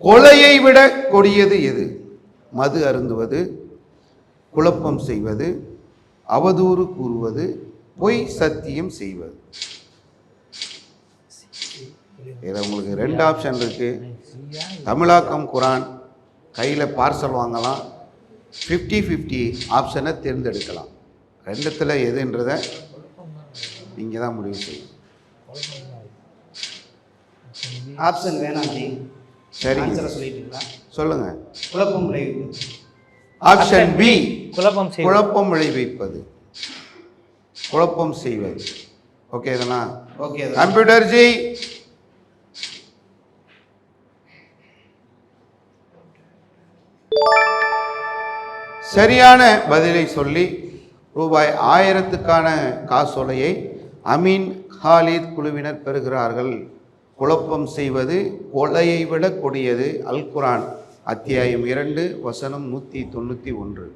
கொலையை விட கொடியது எது? மது அருந்துவது, குழப்பம் செய்வது, அவதூறு கூறுவது, பொய் சத்தியம் செய்வது. இதில் உங்களுக்கு 2 ஆப்ஷன் இருக்கு. தமிழாக்கம் குரான் கையில் பார்சல் வாங்கலாம், 50-50 ஆப்ஷனை தேர்ந்தெடுக்கலாம். 2த்தில் எதுன்றதை நீங்கள் தான் முடிவு செய்யும். ஆப்ஷன் வேணாம் ஜி. சரி சொல்லிட்டீங்களா? சொல்லுங்க. குழப்பம் விளைவிப்பது. ஆப்ஷன் பி, குழப்பம் விளைவிப்பது, குழப்பம் செய்வது. ஓகே இதெல்லாம் ஓகே. கம்ப்யூட்டர் ஜி சரியான பதிலை சொல்லி ரூபாய் 1000க்கான காசோலையை அமீன் ஹாலித் குழுவினர் பெறுகிறார்கள். குழப்பம் செய்வது கொலையை விட கொடியது. அல் குரான் அத்தியாயம் 2 வசனம் 191.